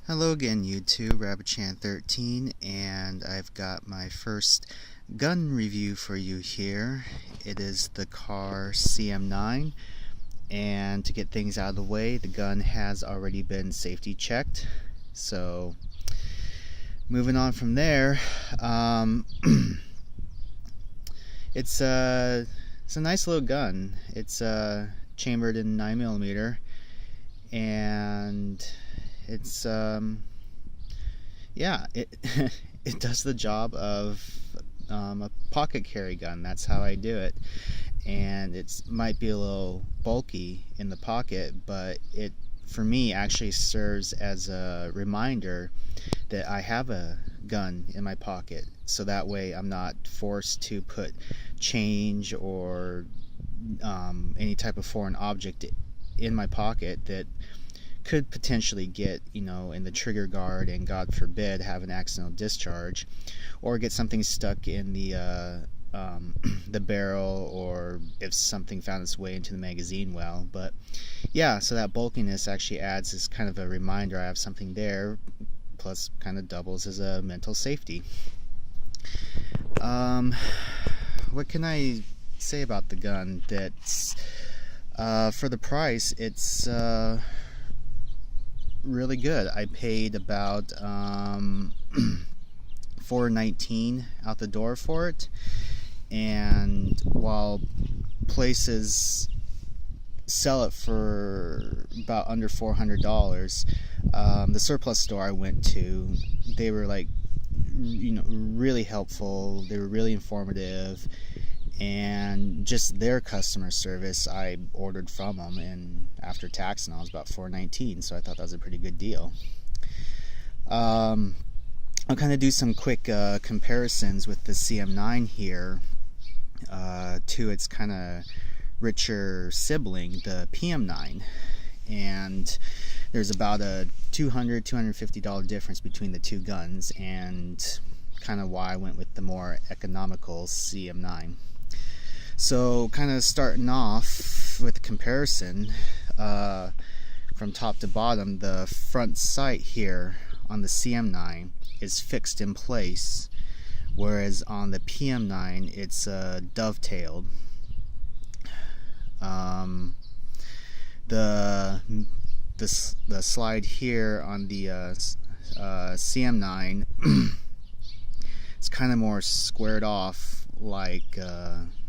Hello again YouTube, RabbitChan13, and I've got my first gun review for you here. It is the Kahr CM9, and to get things out of the way, the gun has already been safety checked. So moving on from there, it's a nice little gun. It's chambered in 9mm, and it's yeah, it it does the job of a pocket carry gun. That's how I do it, and it might be a little bulky in the pocket, but it for me actually serves as a reminder that I have a gun in my pocket, so that way I'm not forced to put change or any type of foreign object in my pocket that could potentially get, in the trigger guard and God forbid have an accidental discharge, or get something stuck in the barrel, or if something found its way into the magazine well. But yeah, so that bulkiness actually adds as kind of a reminder I have something there, plus kind of doubles as a mental safety. What can I say about the gun? That's for the price, it's really good. I paid about $4.19 out the door for it, and while places sell it for about under $400, the surplus store I went to, they were like, really helpful. They were really informative, and just their customer service, I ordered from them, and after tax and all, it was about $4.19, so I thought that was a pretty good deal. I'll kind of do some quick comparisons with the CM9 here to its kind of richer sibling, the PM9, and there's about a $250 difference between the two guns, and kind of why I went with the more economical CM9. So kind of starting off with the comparison, from top to bottom, the front sight here on the CM9 is fixed in place, whereas on the PM9 it's dovetailed. The slide here on the CM9 it's kind of more squared off, like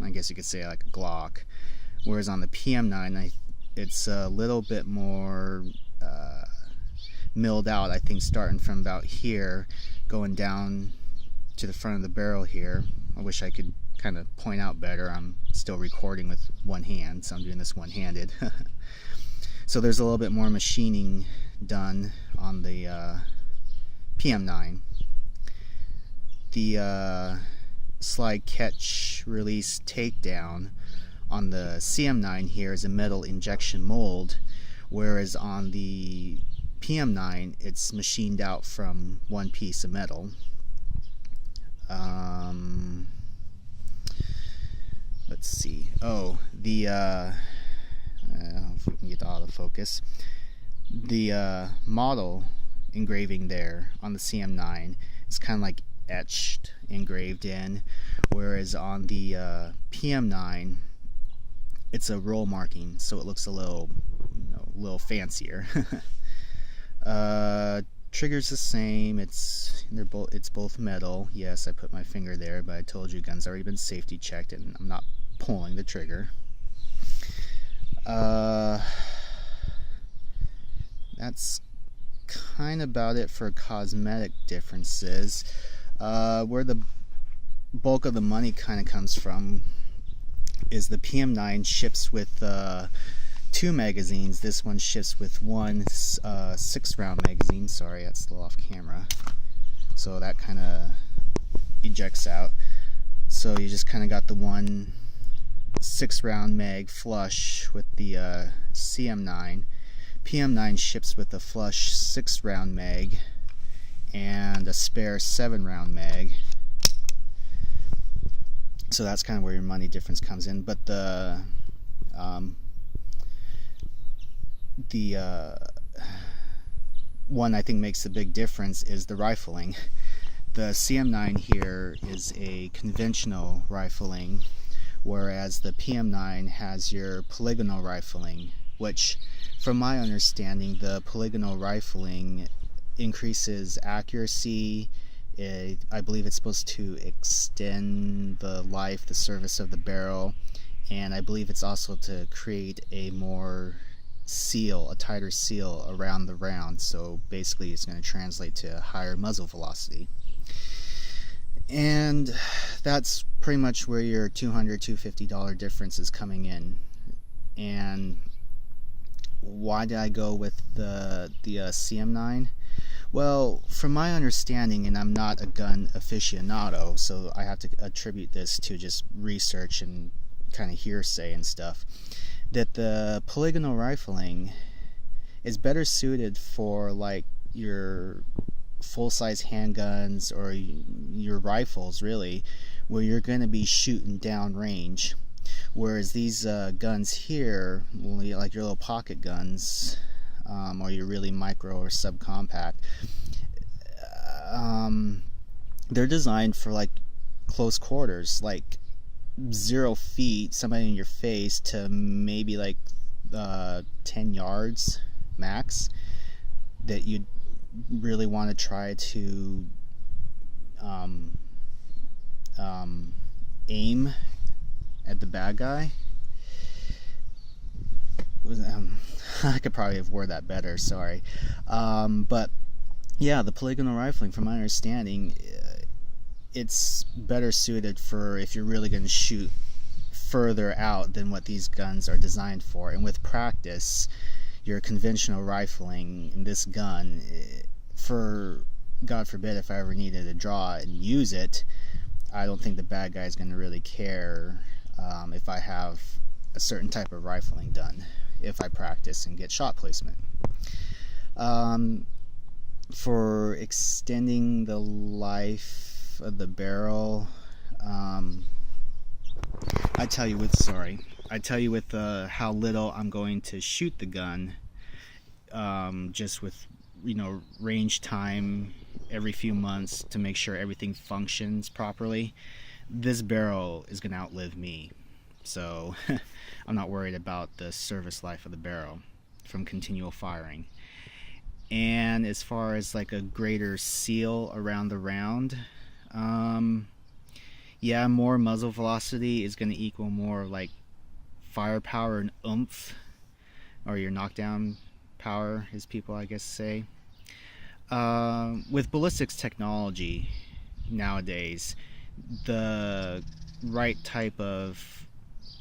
I guess you could say like a Glock, whereas on the PM9 it's a little bit more milled out, I think, starting from about here going down to the front of the barrel here. I wish I could kind of point out better. I'm still recording with one hand, so I'm doing this one-handed. So there's a little bit more machining done on the PM9. The slide catch release takedown on the CM9 here is a metal injection mold, whereas on the PM9 it's machined out from one piece of metal. Let's see. Oh, the if we can get the autofocus, the model engraving there on the CM9 is kind of like etched, engraved in, whereas on the PM9 it's a roll marking, so it looks a little fancier. Trigger's the same. It's both metal. Yes, I put my finger there, but I told you gun's already been safety checked, and I'm not pulling the trigger. That's kind of about it for cosmetic differences. Where the bulk of the money kind of comes from is the PM9 ships with 2 magazines. This one ships with one 6-round magazine. Sorry, that's a little off camera. So that kind of ejects out. So you just kind of got the one 6-round mag flush with the CM9. PM9 ships with a flush 6-round mag and a spare 7-round mag. So that's kind of where your money difference comes in. But the one I think makes a big difference is the rifling. The CM9 here is a conventional rifling, whereas the PM9 has your polygonal rifling, which, from my understanding, the polygonal rifling increases accuracy. I believe it's supposed to extend the life, the service of the barrel, and I believe it's also to create a tighter seal around the round, so basically it's going to translate to higher muzzle velocity. And that's pretty much where your $200-$250 difference is coming in. And why did I go with the CM9? Well, from my understanding, and I'm not a gun aficionado, so I have to attribute this to just research and kind of hearsay and stuff, that the polygonal rifling is better suited for like your full-size handguns or your rifles, really, where you're going to be shooting down range, whereas these guns here, like your little pocket guns, or your really micro or subcompact, they're designed for like close quarters, like 0 feet, somebody in your face, to maybe like 10 yards max, that you'd really want to try to aim at the bad guy. I could probably have worded that better, sorry. But yeah, the polygonal rifling, from my understanding, it's better suited for if you're really going to shoot further out than what these guns are designed for. And with practice, your conventional rifling in this gun, for God forbid if I ever needed to draw and use it, I don't think the bad guy is going to really care if I have a certain type of rifling done, if I practice and get shot placement. For extending the life of the barrel, I tell you with how little I'm going to shoot the gun, just with range time every few months to make sure everything functions properly, this barrel is going to outlive me. So I'm not worried about the service life of the barrel from continual firing. And as far as like a greater seal around the round, yeah, more muzzle velocity is going to equal more like firepower and oomph, or your knockdown power, as people I guess say. With ballistics technology nowadays, the right type of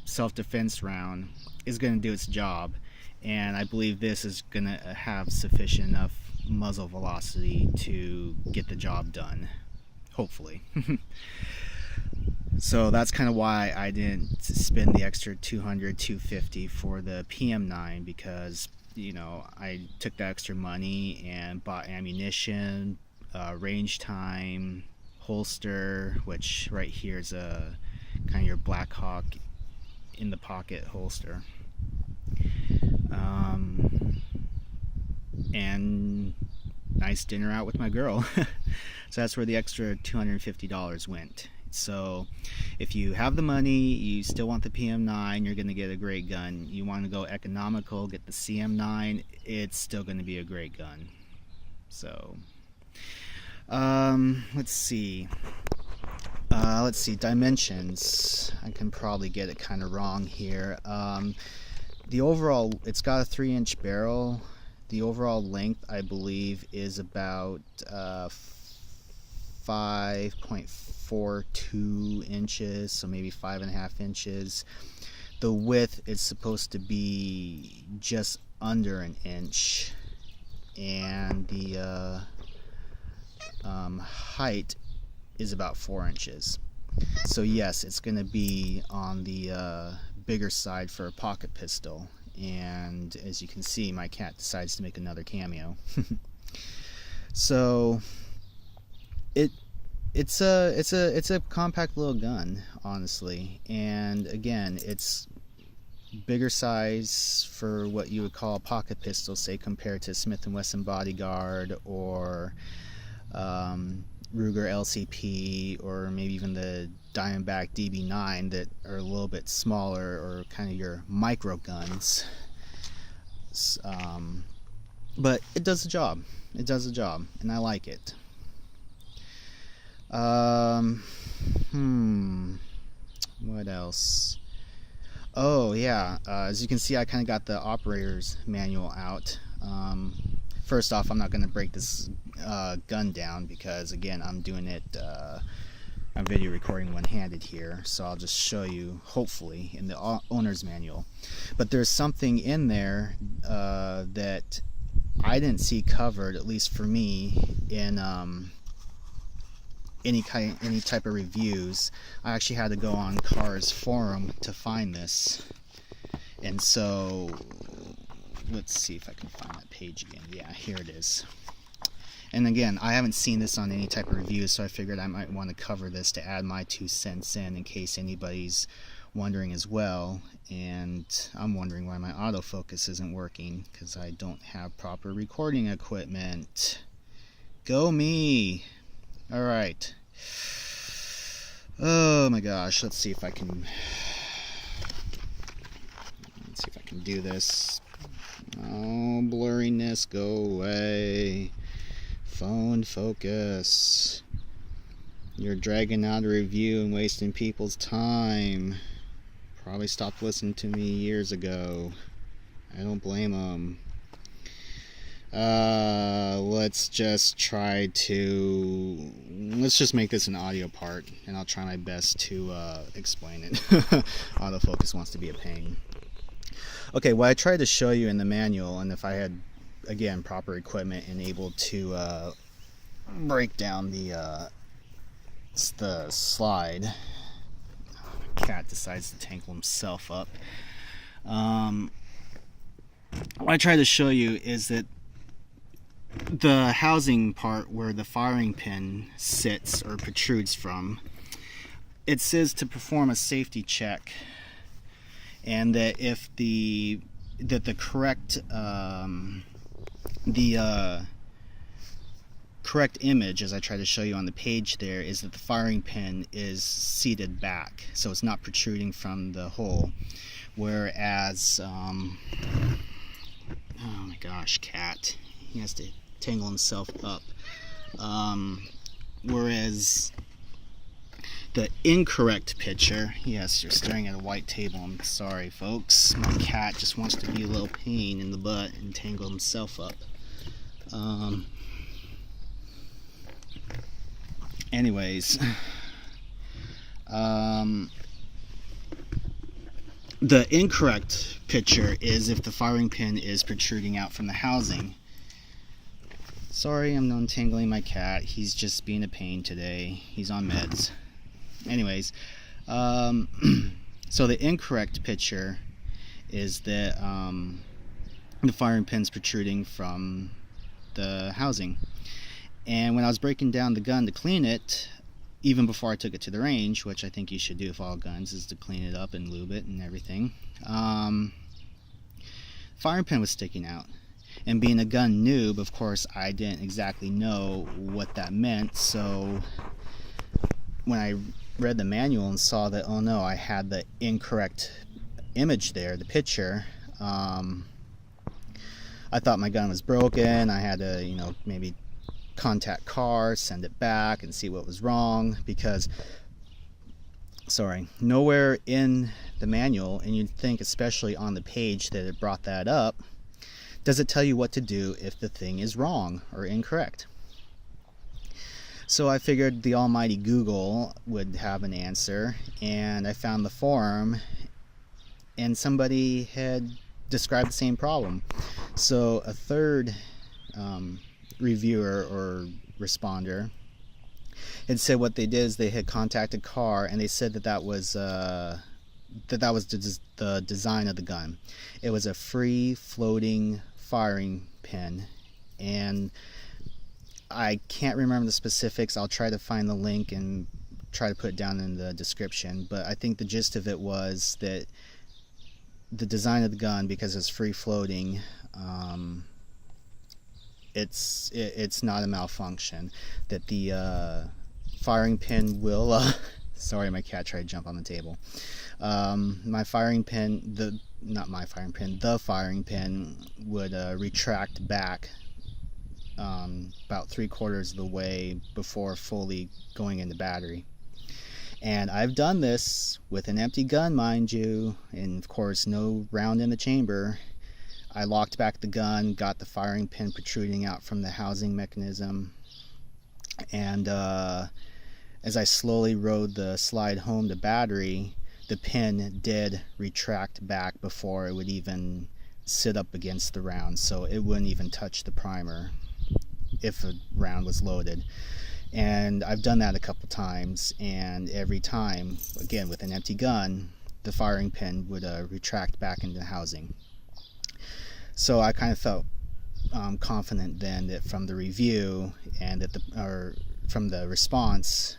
self-defense round is going to do its job, and I believe this is going to have sufficient enough muzzle velocity to get the job done, hopefully. So that's kind of why I didn't spend the extra $200-$250 for the PM9, because I took the extra money and bought ammunition, range time, holster, which right here is a kind of your Black Hawk in the pocket holster, and nice dinner out with my girl. So that's where the extra $250 went. So if you have the money, you still want the PM9, you're going to get a great gun. You want to go economical, get the CM9, it's still going to be a great gun. So let's see, dimensions. I can probably get it kind of wrong here. The overall, it's got a 3-inch barrel. The overall length, I believe, is about 5.42 inches, so maybe 5.5 inches. The width is supposed to be just under an inch, and the height is about 4 inches. So yes, it's going to be on the bigger side for a pocket pistol. And as you can see, my cat decides to make another cameo. So it's a compact little gun, honestly. And again, it's bigger size for what you would call a pocket pistol, say compared to Smith & Wesson Bodyguard or Ruger LCP, or maybe even the Diamondback DB9 that are a little bit smaller, or kind of your micro guns. But it does the job. It does the job, and I like it. What else? Oh yeah, as you can see, I kind of got the operator's manual out. First off, I'm not going to break this gun down because, again, I'm doing it, I'm video recording one-handed here, so I'll just show you, hopefully, in the owner's manual. But there's something in there that I didn't see covered, at least for me, in any type of reviews. I actually had to go on Kahr's forum to find this, and so let's see if I can find that page again. Yeah, here it is. And again, I haven't seen this on any type of reviews, so I figured I might want to cover this to add my 2 cents in case anybody's wondering as well. And I'm wondering why my autofocus isn't working, because I don't have proper recording equipment. Go me! Alright. Oh my gosh, let's see if I can do this. Oh, blurriness, go away. Phone focus. You're dragging out a review and wasting people's time. Probably stopped listening to me years ago. I don't blame them. Let's just make this an audio part, and I'll try my best to explain it. Autofocus wants to be a pain. Okay, what I tried to show you in the manual, and if I had, again, proper equipment and able to break down the slide. Oh, my cat decides to tangle himself up. What I tried to show you is that the housing part where the firing pin sits or protrudes from, it says to perform a safety check, and that if the correct correct image, as I try to show you on the page there, is that the firing pin is seated back, so it's not protruding from the hole, whereas oh my gosh, cat, he has to tangle himself up. Whereas the incorrect picture, yes, you're staring at a white table, I'm sorry folks, my cat just wants to be a little pain in the butt and tangle himself up. Anyways, the incorrect picture is if the firing pin is protruding out from the housing. Sorry, I'm untangling my cat. He's just being a pain today. He's on meds. Anyways, so the incorrect picture is that the firing pin's protruding from the housing. And when I was breaking down the gun to clean it, even before I took it to the range, which I think you should do with all guns, is to clean it up and lube it and everything, firing pin was sticking out. And being a gun noob, of course, I didn't exactly know what that meant, so when I read the manual and saw that, oh no, I had the incorrect image there, the picture, I thought my gun was broken. I had to, maybe contact Kahr, send it back and see what was wrong, because nowhere in the manual, and you'd think especially on the page that it brought that up, does it tell you what to do if the thing is wrong or incorrect. So I figured the almighty Google would have an answer, and I found the forum, and somebody had described the same problem. So a third reviewer or responder had said what they did is they had contacted Kahr, and they said that was the design of the gun. It was a free floating firing pin, and I can't remember the specifics. I'll try to find the link and try to put it down in the description, but I think the gist of it was that the design of the gun, because it's free floating, it's not a malfunction. That the firing pin will sorry, my cat tried to jump on the table. My firing pin, the firing pin would retract back about 3/4 of the way before fully going in the battery. And I've done this with an empty gun, mind you, and of course no round in the chamber. I locked back the gun, got the firing pin protruding out from the housing mechanism, and as I slowly rode the slide home to battery, the pin did retract back before it would even sit up against the round, so it wouldn't even touch the primer if a round was loaded. And I've done that a couple times, and every time, again with an empty gun, the firing pin would retract back into the housing. So I kind of felt confident then that from the review and from the response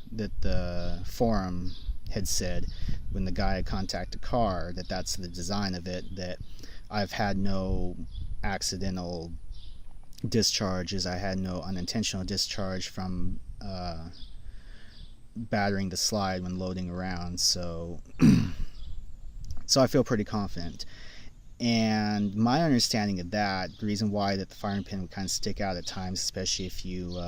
that the forum had said when the guy contacted Kahr, that that's the design of it, that I've had no accidental discharges, I had no unintentional discharge from battering the slide when loading around, so so I feel pretty confident. And my understanding of that, the reason why that the firing pin would kind of stick out at times, especially if you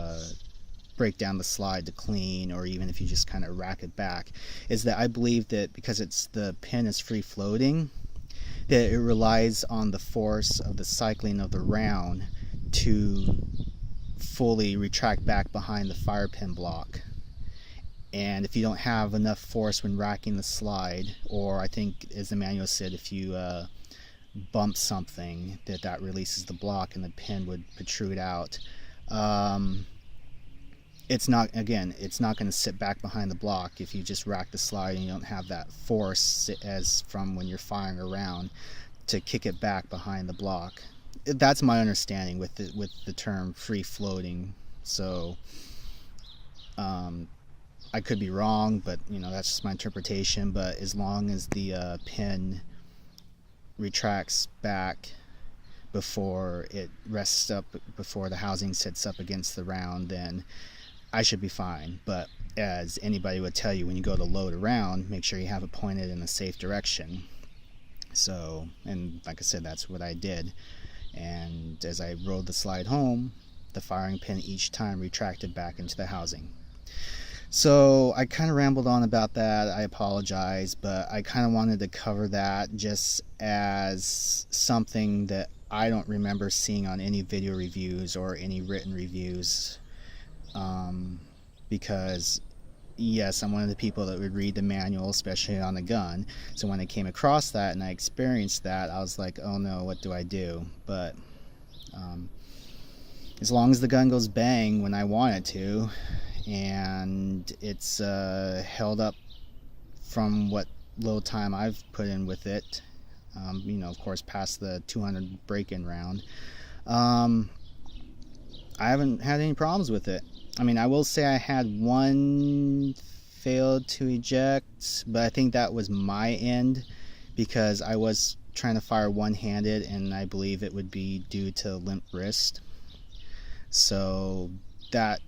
break down the slide to clean, or even if you just kind of rack it back, is that I believe that because the pin is free floating, that it relies on the force of the cycling of the round to fully retract back behind the fire pin block. And if you don't have enough force when racking the slide, or I think as the manual said, if you bump something, that releases the block and the pin would protrude out. It's not going to sit back behind the block if you just rack the slide and you don't have that force as from when you're firing around to kick it back behind the block. That's my understanding with the term free floating. So I could be wrong, but that's just my interpretation. But as long as the pin retracts back before it rests up, before the housing sits up against the round, then I should be fine. But as anybody would tell you, when you go to load a round, make sure you have it pointed in a safe direction. So, and like I said, that's what I did. And as I rode the slide home, the firing pin each time retracted back into the housing. So I kind of rambled on about that. I apologize, but I kind of wanted to cover that just as something that I don't remember seeing on any video reviews or any written reviews, because yes, I'm one of the people that would read the manual, especially on the gun. So when I came across that and I experienced that, I was like, oh no, what do I do? But as long as the gun goes bang when I want it to, and it's held up from what little time I've put in with it, of course past the 200 break-in round, I haven't had any problems with it. I mean, I will say I had one failed to eject, but I think that was my end because I was trying to fire one-handed, and I believe it would be due to limp wrist. So that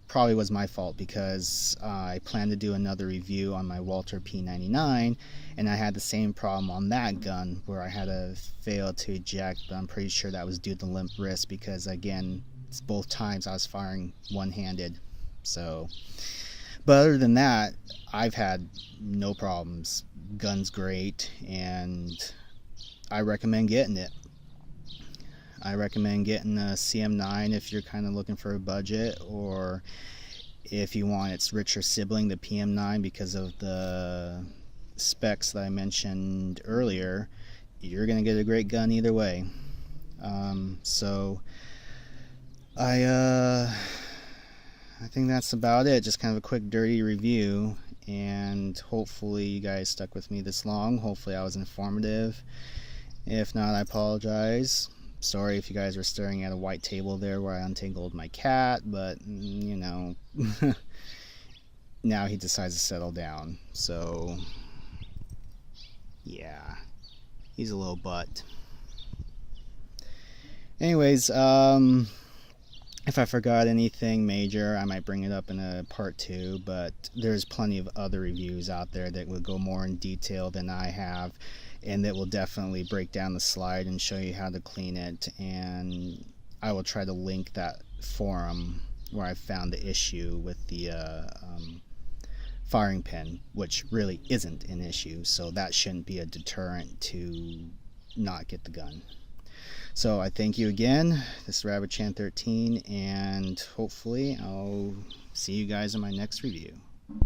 probably was my fault, because I planned to do another review on my Walther P99, and I had the same problem on that gun where I had a fail to eject, but I'm pretty sure that was due to limp wrist because, again, both times I was firing one-handed. So, but other than that, I've had no problems. Gun's great, and I recommend getting it. I recommend getting a CM9 if you're kind of looking for a budget, or if you want its richer sibling, the PM9, because of the specs that I mentioned earlier. You're going to get a great gun either way. So I think that's about it. Just kind of a quick dirty review, and hopefully you guys stuck with me this long. Hopefully I was informative. If not, I apologize. Sorry if you guys were staring at a white table there where I untangled my cat, but now he decides to settle down. So Yeah, he's a little butt. Anyways, if I forgot anything major, I might bring it up in a part 2, but there's plenty of other reviews out there that will go more in detail than I have, and that will definitely break down the slide and show you how to clean it. And I will try to link that forum where I found the issue with the firing pin, which really isn't an issue, so that shouldn't be a deterrent to not get the gun. So I thank you again. This is RabbitChan13, and hopefully I'll see you guys in my next review.